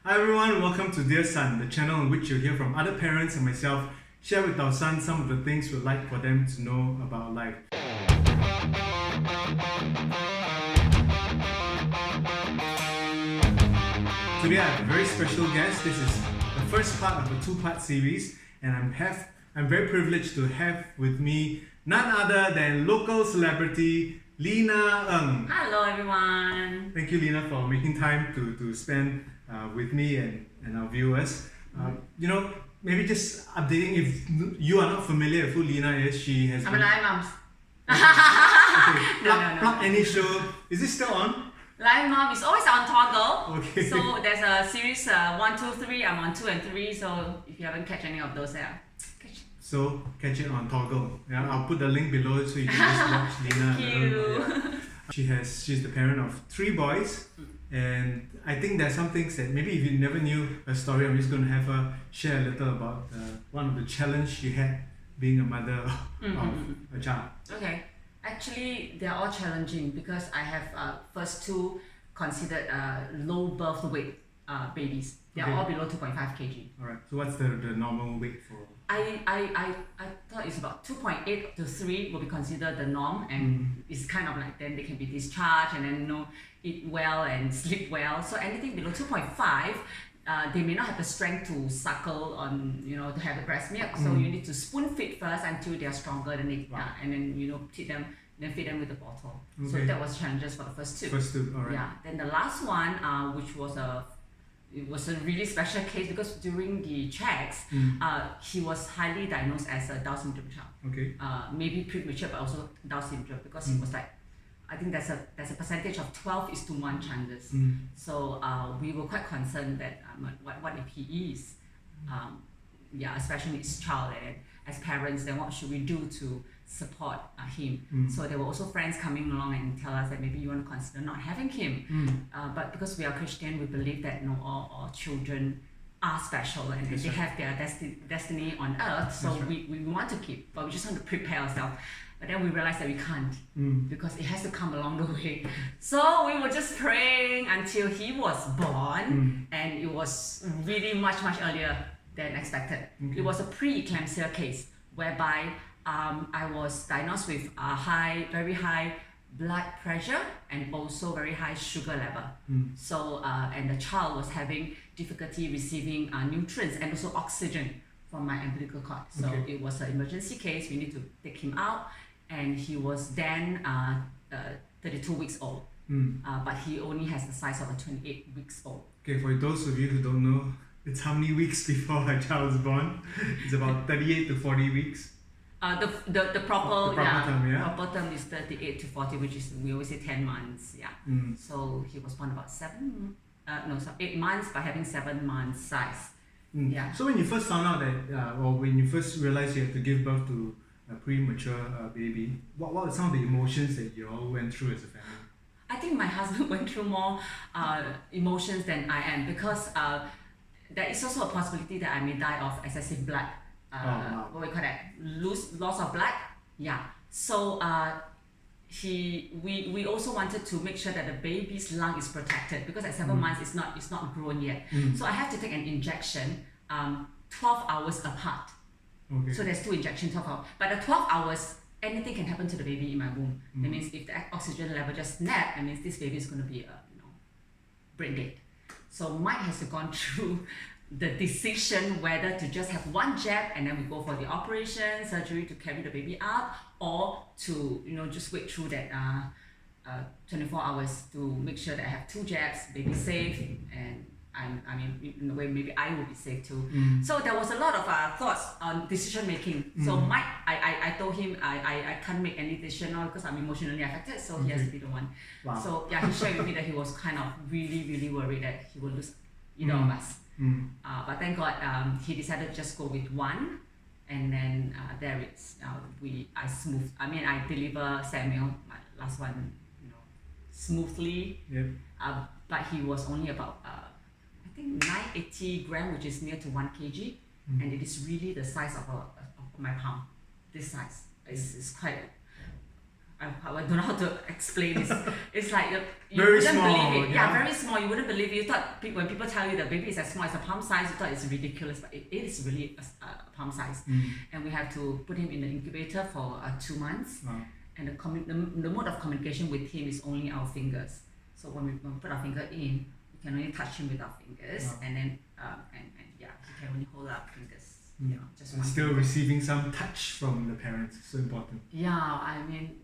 Hi everyone, welcome to Dear Son, the channel in which you'll hear from other parents and myself share with our sons some of the things we'd like for them to know about life. Today I have a very special guest. This is the first part of a two-part series, and I'm very privileged to have with me none other than local celebrity Lina Ng. Hello everyone. Thank you, Lina, for making time to spend with me and our viewers. Maybe just updating, if you are not familiar with who Lina is, she has I'm a Lion Moms. Okay, plug any show. Is this still on? Lion Mom is always on Toggle. Okay. So there's a series 1, 2, 3. I'm on 2 and 3. So if you haven't catch any of those, So catch it on Toggle. Yeah, I'll put the link below so you can just watch Lina. Thank you. Yeah. She's the parent of 3 boys, and I think there's some things that maybe if you never knew her story, I'm just going to have her share a little about one of the challenges she had being a mother of a child. Okay. Actually, they're all challenging because I have first 2 considered low birth weight babies. They're all below 2.5 kg. Alright, so what's the normal weight for? I thought it's about 2.8 to 3 will be considered the norm, and it's kind of like then they can be discharged and then eat well and sleep well. So anything below 2.5, they may not have the strength to suckle on, to have the breast milk. So you need to spoon feed first until they are stronger, and then feed them with the bottle. Okay. So that was challenges for the first 2. First 2, alright. Yeah. Then the last one, which was it was a really special case because during the checks, he was highly diagnosed as a Down syndrome child. Okay. Maybe premature, but also Down syndrome because he was like, I think there's a percentage of 12:1 chances. So we were quite concerned that what if he is, especially his child, and as parents, then what should we do to support him? So there were also friends coming along and tell us that maybe you want to consider not having him. But because we are Christian, we believe that all children are special and they have their destiny on earth. So we want to keep, but we just want to prepare ourselves. But then we realized that we can't because it has to come along the way. So we were just praying until he was born, and it was really much earlier than expected. It was a pre-eclampsia case whereby I was diagnosed with very high blood pressure and also very high sugar level. So and the child was having difficulty receiving nutrients and also oxygen from my umbilical cord. So it was an emergency case. We need to take him out, and he was then 32 weeks old. But he only has the size of a 28 weeks old. Okay, for those of you who don't know, it's how many weeks before a child is born? It's about 38 to 40 weeks. The proper term, proper term is 38 to 40, which is, we always say 10 months. So he was born about 8 months, but having 7 months size. So when you first found out that, or when you first realized you had to give birth to a premature baby, what were some of the emotions that you all went through as a family? I think my husband went through more emotions than I am, because there is also a possibility that I may die of excessive blood. What we call that? Loss of blood. Yeah. So we also wanted to make sure that the baby's lung is protected, because at 7 months it's not grown yet. So I have to take an injection 12 hours apart. Okay. So there's 2 injections, 12 hours. But the 12 hours, anything can happen to the baby in my womb. That means if the oxygen level just snapped, that means this baby is going to be brain dead. So Mike has gone through the decision whether to just have 1 jab and then we go for the operation, surgery to carry the baby out, or to just wait through that 24 hours to make sure that I have 2 jabs, baby safe, and in a way maybe I will be safe too. So there was a lot of thoughts on decision making. So Mike, I told him I can't make any decision now because I'm emotionally affected, so he has to be the one. Wow. So he shared with me that he was kind of really worried that he will lose either of us. But thank God he decided to just go with 1, and then there it's I deliver Samuel, my last one, smoothly. But he was only about I think 980 grams, which is near to 1 kg, and it is really the size of my palm. This size is quite I don't know how to explain this. It's like you very wouldn't small, believe it. Yeah, very small. You wouldn't believe it. You thought when people tell you the baby is as small as a palm size, you thought it's ridiculous, but it is really a palm size. And we have to put him in the incubator for 2 months. Wow. And the mode of communication with him is only our fingers. So when we put our finger in, we can only touch him with our fingers, Wow. and then and yeah, he can only hold our fingers. Yeah, just and one still finger. receiving some touch from the parents, so important. Yeah, I mean,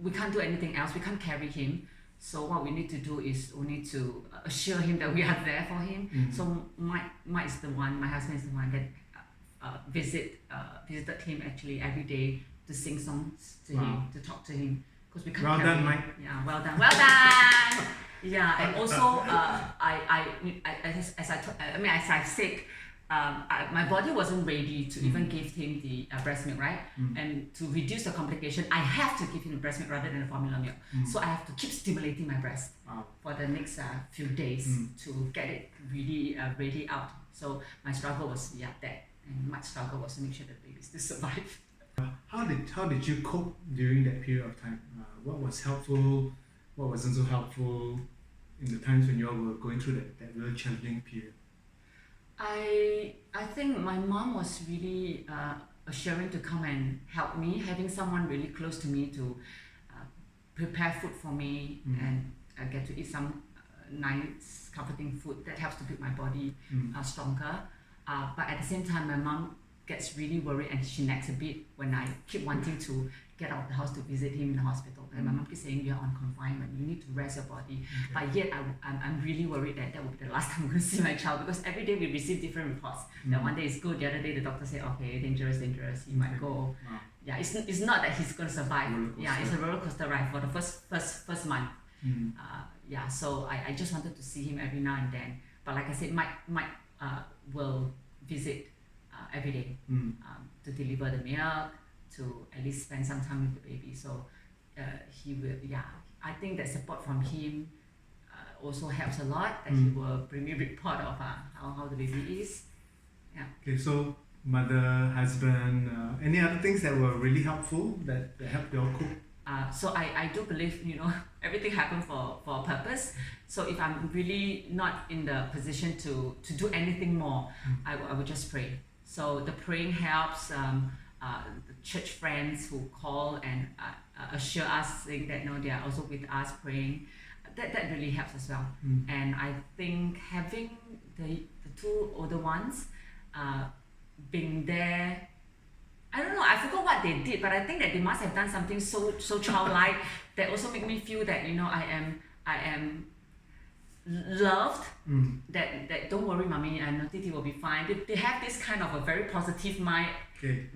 we can't do anything else. We can't carry him. So what we need to do is we need to assure him that we are there for him. So Mike is the one. My husband is the one that visited him actually every day to sing songs to him, to talk to him, because we can't Well carry done, him. Mike. Yeah, well done, well done. Yeah, and also as I said. My body wasn't ready to even give him the breast milk, right? And to reduce the complication, I have to give him the breast milk rather than the formula milk. So I have to keep stimulating my breast for the next few days to get it really ready out. So my struggle was that, and my struggle was to make sure that the baby still survive. How did you cope during that period of time? What was helpful? What wasn't so helpful in the times when you all were going through that really challenging period? I think my mom was really assuring to come and help me, having someone really close to me to prepare food for me and get to eat some nice comforting food that helps to build my body stronger. But at the same time, my mom gets really worried and she nags a bit when I keep wanting to get out of the house to visit him in the hospital. And my mom keeps saying, you're on confinement, you need to rest your body. But yet I'm really worried that will be the last time I'm going to see my child, because every day we receive different reports. That one day is good, the other day the doctor say, okay, dangerous, he might go. Yeah, it's not that he's going to survive. Yeah, it's a roller coaster ride for the first month. Yeah, so I just wanted to see him every now and then. But like I said, Mike will visit every day to deliver the milk, to at least spend some time with the baby. So he will, I think that support from him also helps a lot, that he will bring me a report of how the baby is. Yeah. Okay, so mother, husband, any other things that were really helpful that helped you all cope? So I do believe, everything happened for a purpose. So if I'm really not in the position to do anything more, I would just pray. So the praying helps. The church friends who call and assure us, saying that they are also with us praying, that really helps as well. And I think having the two older ones being there, I don't know, I forgot what they did, but I think that they must have done something so childlike that also make me feel that I am loved, that don't worry, mommy, I know Titi will be fine. They have this kind of a very positive mind,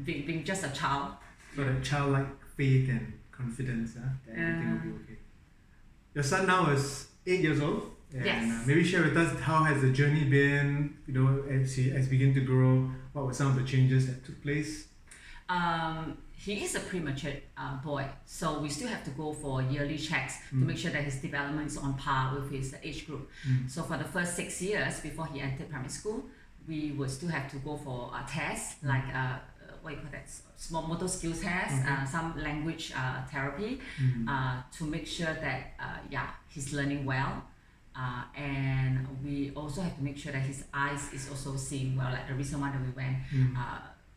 being just a child. So that childlike faith and confidence, that everything will be okay. Your son now is 8 years old, and Yes. Maybe share with us how has the journey been, as he begin to grow, what were some of the changes that took place? He is a premature boy, so we still have to go for yearly checks to make sure that his development is on par with his age group. So for the first 6 years before he entered primary school, we would still have to go for tests like what you call that, small motor skills tests, some language therapy, to make sure that he's learning well. And we also have to make sure that his eyes is also seeing well. Like the recent one that we went,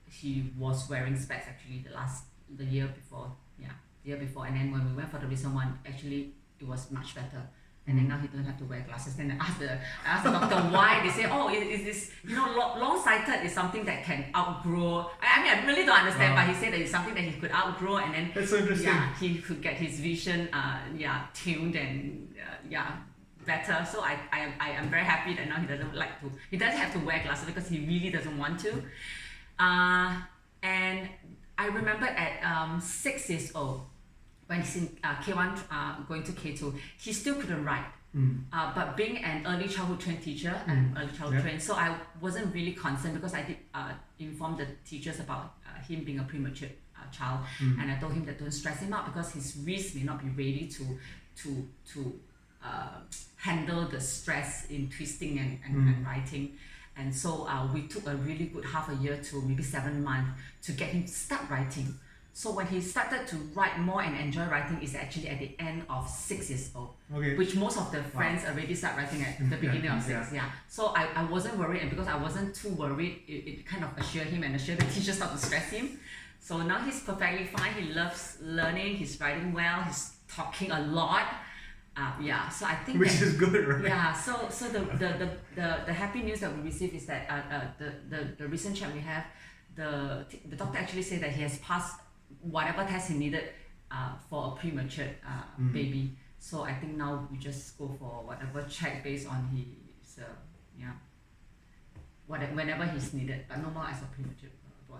he was wearing specs actually the year before, and then when we went for the recent one, actually it was much better. And then now he don't have to wear glasses. Then I asked the doctor why. They say, is this, long-sighted is something that can outgrow. I mean, I really don't understand, but he said that it's something that he could outgrow, and then That's so interesting. he could get his vision tuned and better. So I am very happy that now he doesn't have to wear glasses because he really doesn't want to. And I remember at 6 years old, when he's in K1 going to K2, he still couldn't write. But being an early childhood trained teacher, trained, so I wasn't really concerned because I did inform the teachers about him being a premature child, and I told him that don't stress him out because his wrist may not be ready to handle the stress in twisting and writing. And so we took a really good half a year to maybe 7 months to get him to start writing. So when he started to write more and enjoy writing is actually at the end of 6 years old, which most of the friends already start writing at the beginning of 6. So I wasn't worried, and because I wasn't too worried, it kind of assured him and assured the teachers not to stress him. So now he's perfectly fine. He loves learning. He's writing well. He's talking a lot. So I think which is good, right? Yeah. So the happy news that we received is that the recent check we have, the doctor actually said that he has passed whatever test he needed for a premature baby. So I think now we just go for whatever check based on his whenever he's needed, but no more as a premature boy.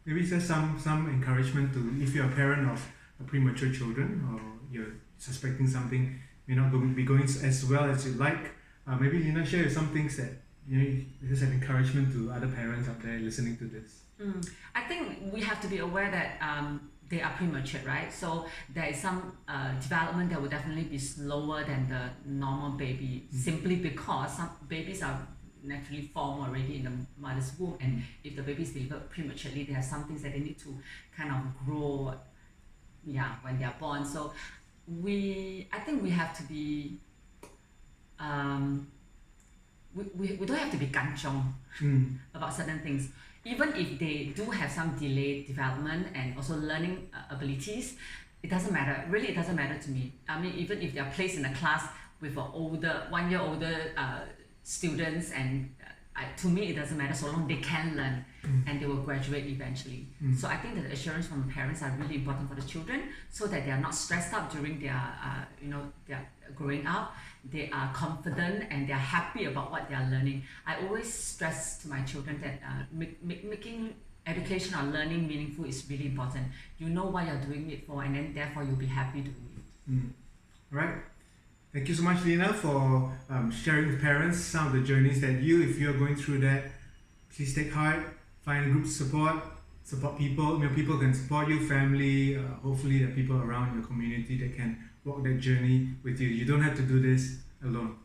Maybe just some encouragement to, if you're a parent of premature children or you're suspecting something may not be going as well as you'd like. Maybe Lina, share some things that just an encouragement to other parents out there listening to this. I think we have to be aware that they are premature, right? So there is some development that will definitely be slower than the normal baby, simply because some babies are naturally formed already in the mother's womb, and if the baby is delivered prematurely, there are some things that they need to kind of grow when they are born. So I think we have to be we don't have to be kanchong about certain things. Even if they do have some delayed development and also learning abilities, it doesn't matter. Really, it doesn't matter to me. I mean, even if they are placed in a class with 1 year older students, and to me, it doesn't matter so long they can learn and they will graduate eventually. So I think that the assurance from the parents are really important for the children, so that they are not stressed out during their their growing up. They are confident and they are happy about what they are learning. I always stress to my children that making education or learning meaningful is really important. You know what you're doing it for, and then therefore you'll be happy doing it. Right. Thank you so much, Lina, for sharing with parents some of the journeys that if you're going through that, please take heart, find a group to support people. People can support you, family, hopefully the people around your community that can walk that journey with you. You don't have to do this alone.